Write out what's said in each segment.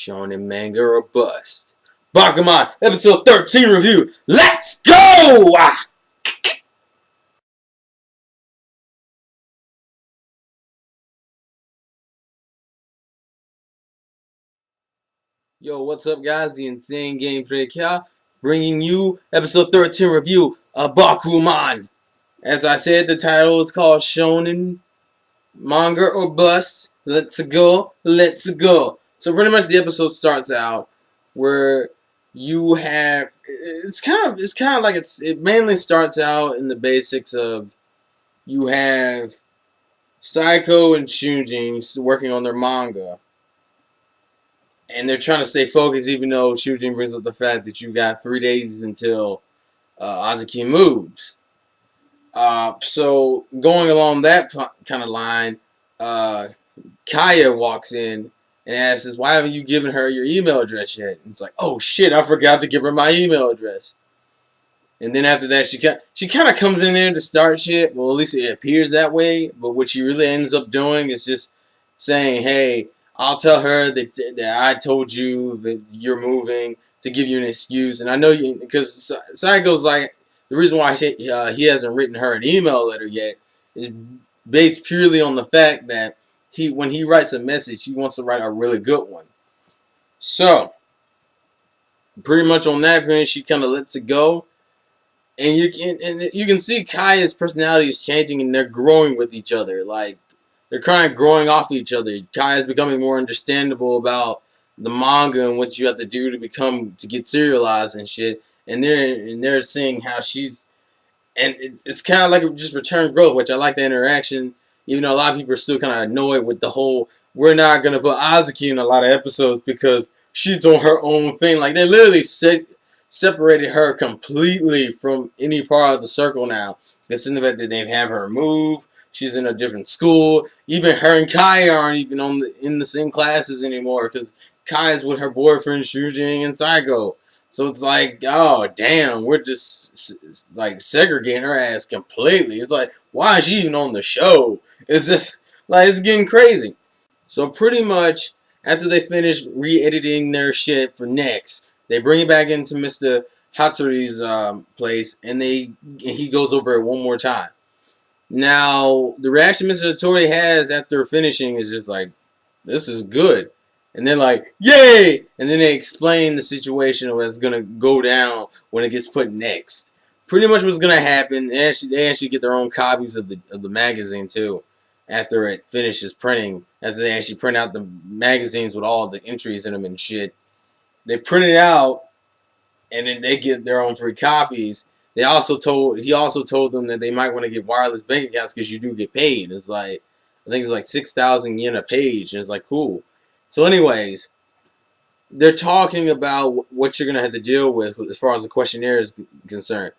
Shonen Manga or Bust. Bakuman, episode 13 review. Let's go! Yo, what's up, guys? TheInsaneGamefreak here, bringing you episode 13 review of Bakuman. As I said, the title is called Shonen Manga or Bust. Let's go, let's go. So pretty much the episode starts out where you have it's kind of like it mainly starts out in the basics of you have Psycho and Shujin working on their manga. And they're trying to stay focused even though Shujin brings up the fact that you got 3 days until Azuki moves. So going along that kind of line, Kaya walks in and asks, "Why haven't you given her your email address yet?" And it's like, "Oh shit, I forgot to give her my email address." And then after that, she kind of comes in there to start shit. Well, at least it appears that way. But what she really ends up doing is just saying, "Hey, I'll tell her that I told you that you're moving to give you an excuse." And I know you, because Psycho's like, the reason why he hasn't written her an email letter yet is based purely on the fact that when he writes a message, he wants to write a really good one. So, pretty much on that point, she kind of lets it go. And you can see Kaya's personality is changing and they're growing with each other. Like, they're kind of growing off each other. Kaya's becoming more understandable about the manga and what you have to do to get serialized and shit. And they're seeing how she's, and it's kind of like just return growth, which I like the interaction. Even though a lot of people are still kind of annoyed with the whole, we're not gonna put Azuki in a lot of episodes because she's on her own thing. Like, they literally separated her completely from any part of the circle now. It's in the fact that they have her move. She's in a different school. Even her and Kaya aren't even in the same classes anymore because Kaya's with her boyfriend Shujin and Psycho. So it's like, oh damn, we're just like segregating her ass completely. It's like, why is she even on the show? It's just like, it's getting crazy. So pretty much after they finish re-editing their shit for Next, they bring it back into Mr. Hattori's place, and he goes over it one more time. Now, the reaction Mr. Hattori has after finishing is just like, this is good. And they're like, yay! And then they explain the situation of what's going to go down when it gets put next. Pretty much what's going to happen, they actually get their own copies of the magazine, too, after it finishes printing. After they actually print out the magazines with all the entries in them and shit. They print it out, and then they get their own free copies. He also told them that they might want to get wireless bank accounts because you do get paid. It's like, I think it's like 6,000 yen a page, and it's like, cool. So anyways, they're talking about what you're going to have to deal with as far as the questionnaire is concerned.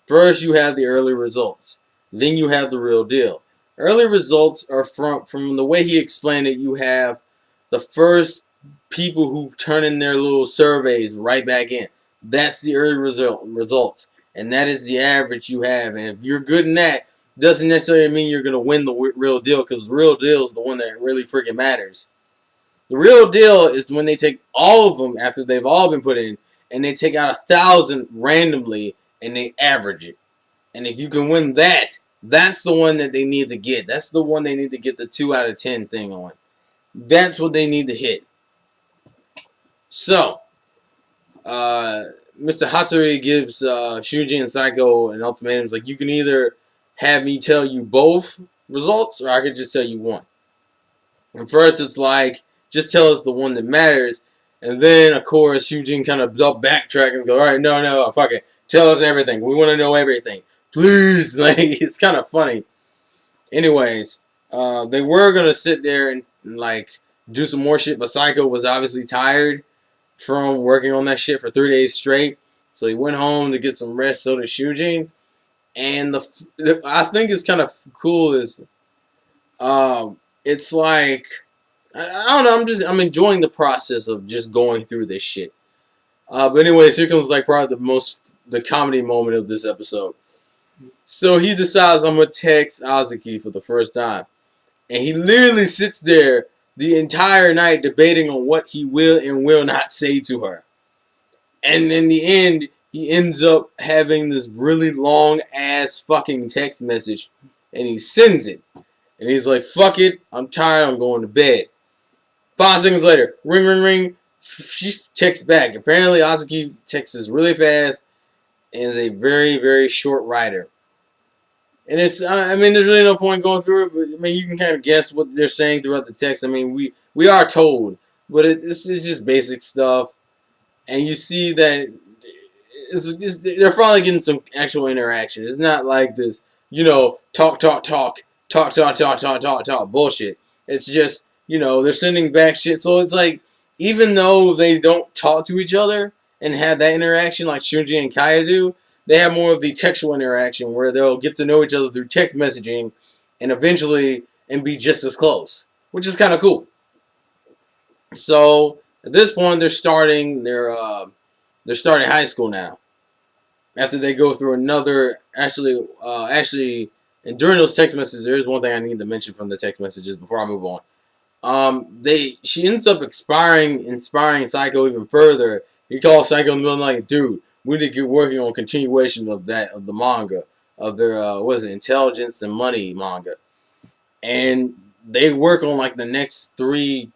First, you have the early results. Then you have the real deal. Early results are from the way he explained it, you have the first people who turn in their little surveys right back in. That's the early results. And that is the average you have. And if you're good in that, doesn't necessarily mean you're going to win the real deal, because the real deal is the one that really freaking matters. The real deal is when they take all of them after they've all been put in, and they take out 1,000 randomly, and they average it. And if you can win that, that's the one that they need to get. That's the one they need to get the 2 out of 10 thing on. That's what they need to hit. So, Mr. Hattori gives Shujin and Psycho an ultimatum. It's like, you can either have me tell you both results, or I could just tell you one. And first it's like, just tell us the one that matters. And then, of course, Shujin kind of backtrack and go, alright, no, fuck it. Tell us everything. We want to know everything. Please. Like, it's kind of funny. Anyways, they were going to sit there and, like, do some more shit, but Psycho was obviously tired from working on that shit for 3 days straight. So he went home to get some rest, so did Shujin. And I think it's kind of cool is, it's like, I don't know, I'm enjoying the process of just going through this shit. But anyways, here comes like probably the comedy moment of this episode. So he decides, I'm gonna text Azuki for the first time. And he literally sits there the entire night debating on what he will and will not say to her. And in the end, he ends up having this really long ass fucking text message, and he sends it. And he's like, fuck it, I'm tired, I'm going to bed. 5 seconds later, ring, ring, ring. She texts back. Apparently, Azuki texts really fast and is a very, very short writer. And it's, I mean, there's really no point going through it, but I mean, you can kind of guess what they're saying throughout the text. I mean, we are told, but it's just basic stuff. And you see that they're finally getting some actual interaction. It's not like this, talk bullshit. It's just, they're sending back shit. So it's like, even though they don't talk to each other and have that interaction like Shunji and Kaya do, they have more of the textual interaction where they'll get to know each other through text messaging and eventually be just as close, which is kind of cool. So at this point, they're starting high school now. After they go through another, actually, and during those text messages, there is one thing I need to mention from the text messages before I move on. She ends up inspiring Psycho even further. He calls Psycho in the middle like, dude, we need to get working on continuation of the manga, of their, Intelligence and Money manga. And they work on like the next 3,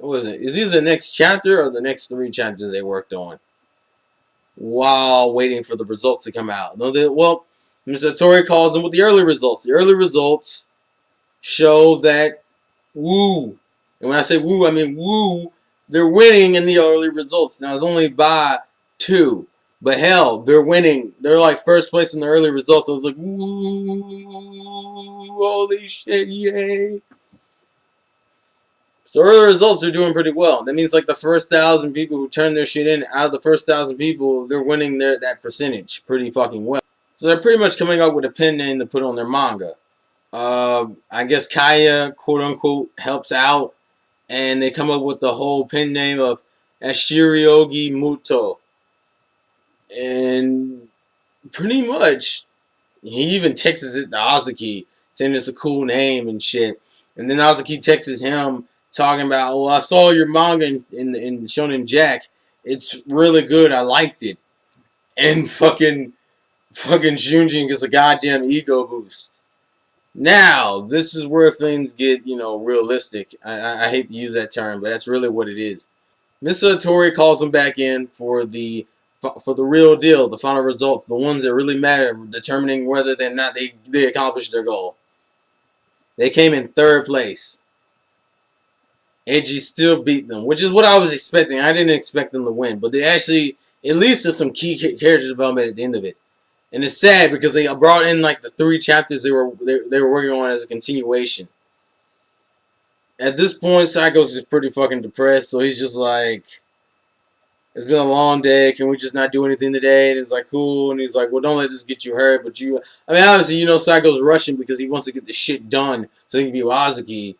It's either the next chapter or the next 3 chapters they worked on while waiting for the results to come out. Well, Mr. Tori calls them with the early results. The early results show that woo, and when I say woo, I mean woo, they're winning in the early results. Now, it's only by 2, but hell, they're winning. They're like first place in the early results. I was like, woo, holy shit, yay. So early results, they're doing pretty well. That means like the first 1,000 people who turn their shit in, out of the first 1,000 people, they're winning that percentage pretty fucking well. So they're pretty much coming up with a pen name to put on their manga. I guess Kaya, quote unquote, helps out, and they come up with the whole pen name of Ashiryogi Muto. And pretty much, he even texts it to Azuki, saying it's a cool name and shit. And then Azuki texts him, talking about, I saw your manga in Shonen Jack. It's really good. I liked it. And fucking Shunjin gets a goddamn ego boost. Now, this is where things get, realistic. I hate to use that term, but that's really what it is. Mr. Tori calls him back in for the real deal, the final results, the ones that really matter, determining whether or not they accomplished their goal. They came in 3rd place. Edgy still beat them, which is what I was expecting. I didn't expect them to win, but they actually, at least there's some key character development at the end of it. And it's sad because they brought in like the 3 chapters they were working on as a continuation. At this point, Psycho's just pretty fucking depressed, so he's just like, it's been a long day, can we just not do anything today? And it's like, cool, and he's like, well, don't let this get you hurt, but obviously, Psycho's rushing because he wants to get the shit done so he can be with Azuki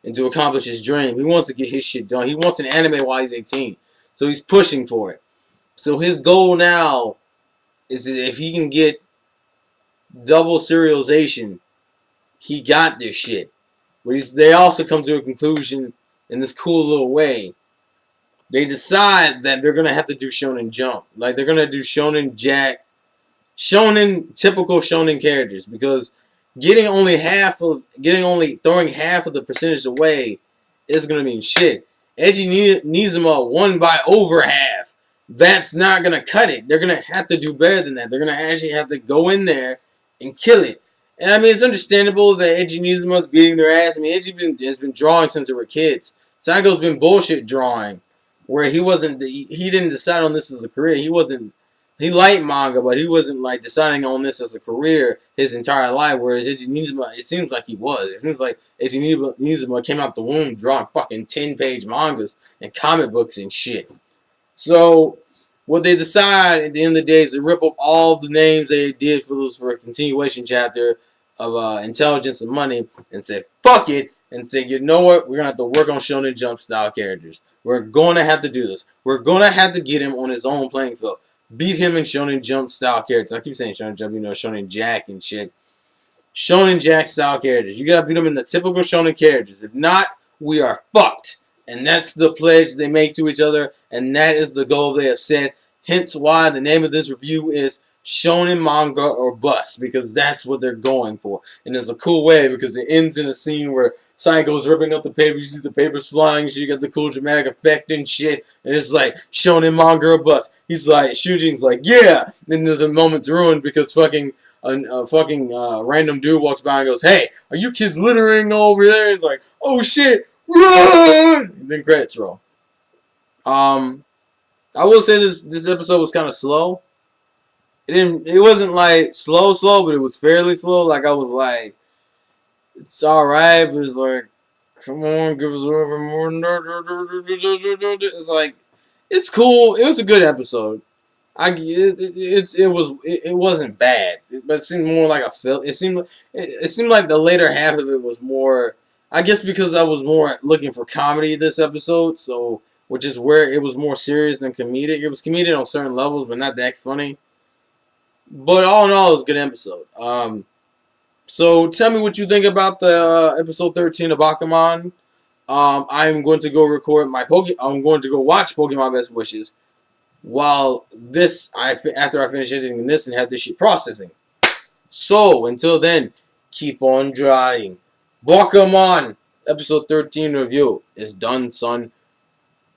and to accomplish his dream. He wants to get his shit done. He wants an anime while he's 18. So he's pushing for it. So his goal now is that if he can get double serialization, he got this shit. But they also come to a conclusion in this cool little way. They decide that they're going to have to do Shonen Jump. Like, they're going to do Shonen Jack. Typical Shonen characters. Because throwing half of the percentage away is going to mean shit. Eiji Nizuma won by over half. That's not going to cut it. They're going to have to do better than that. They're going to actually have to go in there and kill it. And I mean, it's understandable that Eiji Nizuma is beating their ass. I mean, Eiji has been drawing since they were kids. Psycho's been bullshit drawing, where he didn't decide on this as a career. He liked manga, but he wasn't like deciding on this as a career his entire life. Whereas Eiji Nizuma, it seems like he was. It seems like Eiji Nizuma came out the womb drawing fucking 10-page mangas and comic books and shit. So what they decide at the end of the day is to rip up all the names they did for a continuation chapter of Intelligence and Money and say fuck it and say, you know what, we're gonna have to work on Shonen Jump style characters. We're gonna have to do this. We're gonna have to get him on his own playing field. Beat him in Shonen Jump style characters. I keep saying Shonen Jump, Shonen Jack and shit. Shonen Jack style characters. You gotta beat him in the typical Shonen characters. If not, we are fucked. And that's the pledge they make to each other, and that is the goal they have set. Hence why the name of this review is Shonen Manga or Bust, because that's what they're going for. And it's a cool way because it ends in a scene where Psycho's ripping up the paper, you see the papers flying, so you got the cool dramatic effect and shit, and it's like, Shonen Manga or Bust. He's like, Shujin's like, yeah! And then the moment's ruined because a random dude walks by and goes, hey, are you kids littering over there? It's like, oh shit, run! And then credits roll. I will say this episode was kind of slow. It wasn't like slow, but it was fairly slow. Like I was like, it's alright, but it's like, come on, give us a little bit more. It's like, it's cool. It was a good episode. It wasn't bad, but it seemed more like a film. It seemed like the later half of it was more. I guess because I was more looking for comedy this episode, so which is where it was more serious than comedic. It was comedic on certain levels, but not that funny. But all in all, it was a good episode. So tell me what you think about the episode 13 of Bakuman. I'm going to go record I'm going to go watch Pokemon Best Wishes. While after I finish editing this and have this shit processing. So, until then, keep on drawing. Bakuman, episode 13 review is done, son.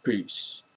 Peace.